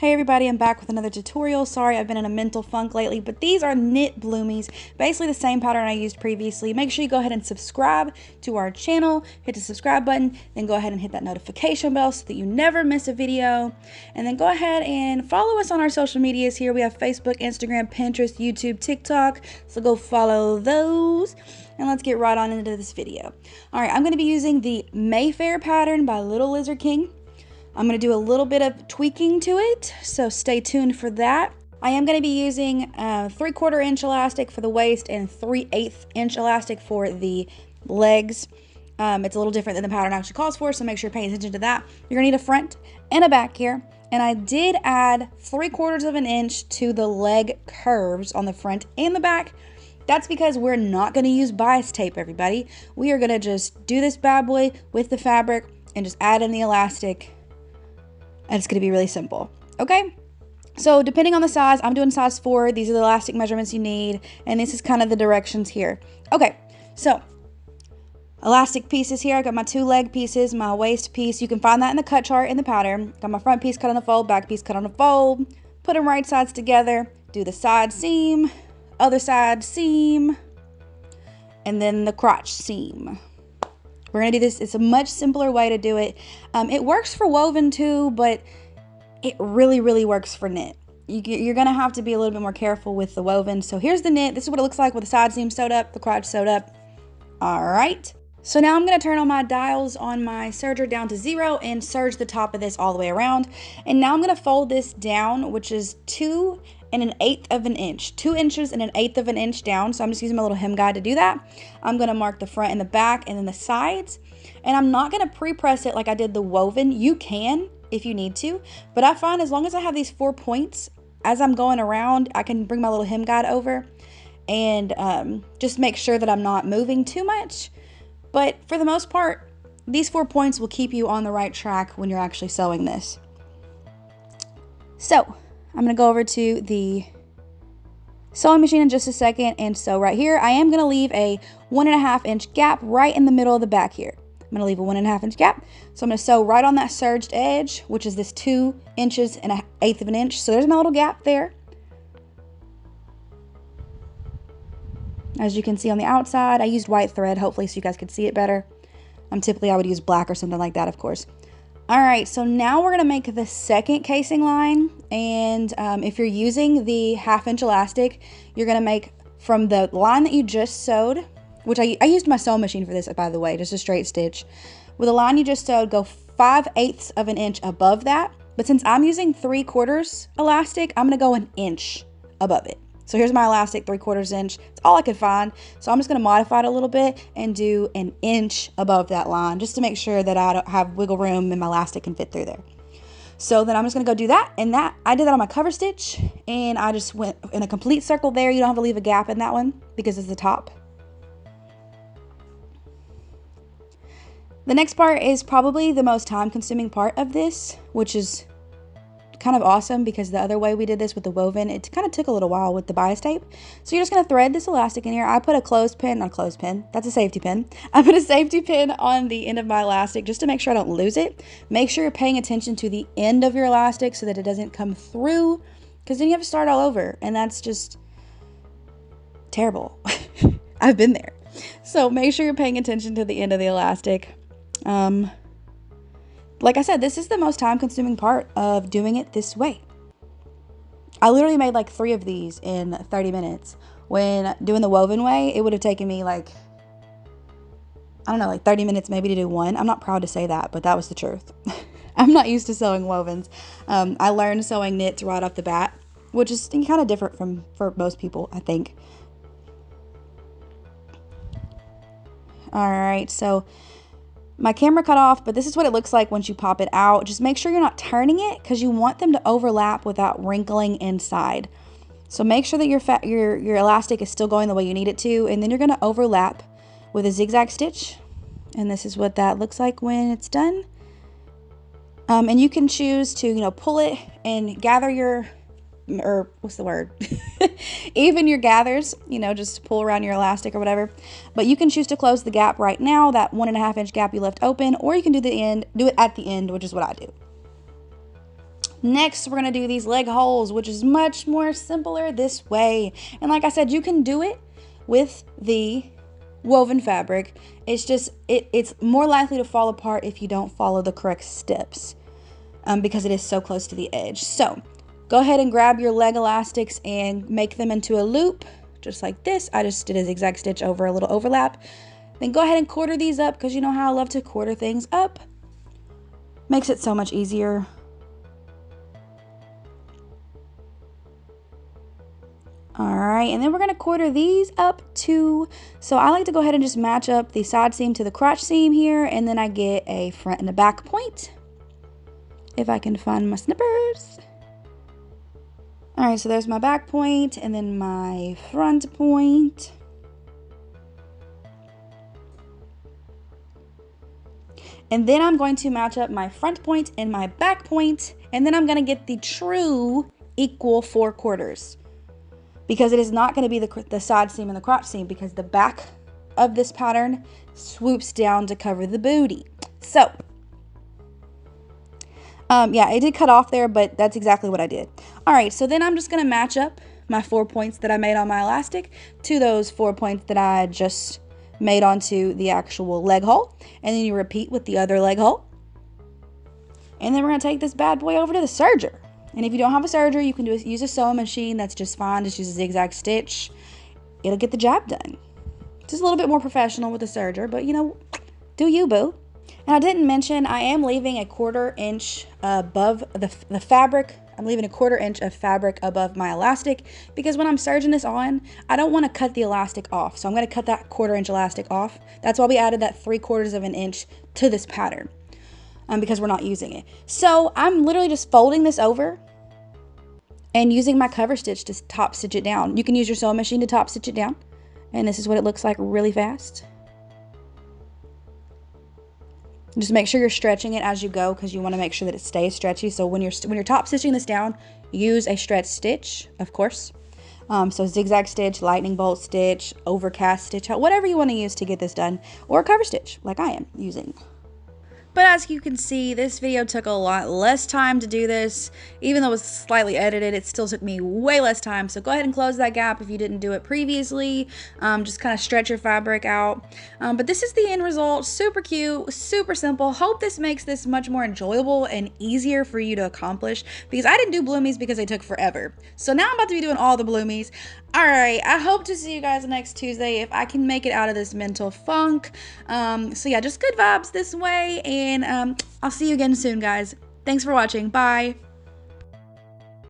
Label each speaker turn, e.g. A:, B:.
A: Hey everybody, I'm back with another tutorial. Sorry, I've been in a mental funk lately, but these are knit bloomies, basically the same pattern I used previously. Make sure you go ahead and subscribe to our channel, hit the subscribe button, then go ahead and hit that notification bell so that you never miss a video. And then go ahead and follow us on our social medias here. We have Facebook, Instagram, Pinterest, YouTube, TikTok, so go follow those. And let's get right on into this video. All right, I'm going to be using the Mayfair pattern by Little Lizard King. I'm going to do a little bit of tweaking to it, so stay tuned for that. I am going to be using 3/4 inch elastic for the waist and 3/8 inch elastic for the legs. It's a little different than the pattern actually calls for, so make sure you're paying attention to that. You're going to need a front and a back here. And I did add 3/4 of an inch to the leg curves on the front and the back. That's because we're not going to use bias tape, everybody. We are going to just do this bad boy with the fabric and just add in the elastic. And it's going to be really simple. Okay, so depending on the size, I'm doing size 4. These are the elastic measurements you need, and this is kind of the directions here. Okay, so elastic pieces here. I got my 2 leg pieces, my waist piece. You can find that in the cut chart in the pattern. Got my front piece cut on the fold, back piece cut on the fold. Put them right sides together. Do the side seam, other side seam, and then the crotch seam. We're going to do this. It's a much simpler way to do it. It works for woven too, but it really, really works for knit. You're going to have to be a little bit more careful with the woven. So here's the knit. This is what it looks like with the side seam sewed up, the crotch sewed up. All right. So now I'm going to turn on my dials on my serger down to 0 and serge the top of this all the way around. And now I'm going to fold this down, which is 2 1/8 of an inch, 2 inches and 1/8 of an inch down. So I'm just using my little hem guide to do that. I'm going to mark the front and the back and then the sides. And I'm not going to pre-press it like I did the woven. You can if you need to, but I find as long as I have these 4 points, as I'm going around, I can bring my little hem guide over and just make sure that I'm not moving too much. But for the most part, these 4 points will keep you on the right track when you're actually sewing this. So I'm going to go over to the sewing machine in just a second and sew right here. I am going to leave a 1.5 inch gap right in the middle of the back here. I'm going to leave a 1.5 inch gap. So I'm going to sew right on that serged edge, which is this 2 inches and 1/8 of an inch. So there's my little gap there. As you can see on the outside, I used white thread, hopefully so you guys could see it better. Typically I would use black or something like that, of course. All right, so now we're gonna make the second casing line. And if you're using the 1/2 inch elastic, you're gonna make from the line that you just sewed, which I used my sewing machine for this, by the way, just a straight stitch. With the line you just sewed, go 5/8 of an inch above that. But since I'm using 3/4 elastic, I'm gonna go an inch above it. So here's my elastic, 3/4 inch. It's all I could find. So I'm just going to modify it a little bit and do an inch above that line just to make sure that I don't have wiggle room and my elastic can fit through there. So then I'm just going to go do that. And I did that on my cover stitch, and I just went in a complete circle there. You don't have to leave a gap in that one because it's the top. The next part is probably the most time consuming part of this, which is kind of awesome because the other way we did this with the woven, it kind of took a little while with the bias tape. So you're just going to thread this elastic in here. I put a clothespin, not a clothespin, that's a safety pin. I put a safety pin on the end of my elastic just to make sure I don't lose it. Make sure you're paying attention to the end of your elastic so that it doesn't come through, because then you have to start all over, and that's just terrible. I've been there. So make sure you're paying attention to the end of the elastic. Like I said, this is the most time-consuming part of doing it this way. I literally made like 3 of these in 30 minutes. When doing the woven way, it would have taken me like, I don't know, like 30 minutes maybe to do one. I'm not proud to say that, but that was the truth. I'm not used to sewing wovens. I learned sewing knits right off the bat, which is kind of different for most people, I think. All right, so my camera cut off, but this is what it looks like once you pop it out. Just make sure you're not turning it because you want them to overlap without wrinkling inside. So make sure that your elastic is still going the way you need it to, and then you're going to overlap with a zigzag stitch. And this is what that looks like when it's done. And you can choose to, pull it and gather your, or what's the word? Even your gathers, just pull around your elastic or whatever. But you can choose to close the gap right now, that 1.5 inch gap you left open, or you can do it at the end, which is what I do. Next, we're going to do these leg holes, which is much more simpler this way. And like I said, you can do it with the woven fabric. It's just, it's more likely to fall apart if you don't follow the correct steps because it is so close to the edge. So go ahead and grab your leg elastics and make them into a loop, just like this. I just did a zigzag stitch over a little overlap. Then go ahead and quarter these up because you know how I love to quarter things up. Makes it so much easier. All right, and then we're gonna quarter these up too. So I like to go ahead and just match up the side seam to the crotch seam here, and then I get a front and a back point. If I can find my snippers. All right, so there's my back point and then my front point. And then I'm going to match up my front point and my back point, and then I'm gonna get the true equal 4 quarters. Because it is not going to be the side seam and the crotch seam, because the back of this pattern swoops down to cover the booty. So, yeah, it did cut off there, but that's exactly what I did. All right, so then I'm just going to match up my 4 points that I made on my elastic to those 4 points that I just made onto the actual leg hole. And then you repeat with the other leg hole. And then we're going to take this bad boy over to the serger. And if you don't have a serger, you can use a sewing machine. That's just fine. Just use a zigzag stitch. It'll get the job done. Just a little bit more professional with a serger, but you know, do you, boo. And I didn't mention, I am leaving a 1/4 inch above the fabric. I'm leaving a 1/4 inch of fabric above my elastic because when I'm serging this on, I don't want to cut the elastic off. So I'm going to cut that 1/4 inch elastic off. That's why we added that 3/4 of an inch to this pattern. Because we're not using it. So I'm literally just folding this over and using my cover stitch to top stitch it down. You can use your sewing machine to top stitch it down. And this is what it looks like really fast. Just make sure you're stretching it as you go because you want to make sure that it stays stretchy. So when you're top stitching this down, use a stretch stitch, of course. So zigzag stitch, lightning bolt stitch, overcast stitch, whatever you want to use to get this done. Or a cover stitch like I am using. But as you can see, this video took a lot less time to do this. Even though it was slightly edited, it still took me way less time. So go ahead and close that gap if you didn't do it previously. Just kind of stretch your fabric out. But this is the end result. Super cute, super simple. Hope this makes this much more enjoyable and easier for you to accomplish. Because I didn't do Bloomies because they took forever. So now I'm about to be doing all the Bloomies. Alright, I hope to see you guys next Tuesday if I can make it out of this mental funk. So yeah, just good vibes this way, and I'll see you again soon, guys. Thanks for watching. Bye.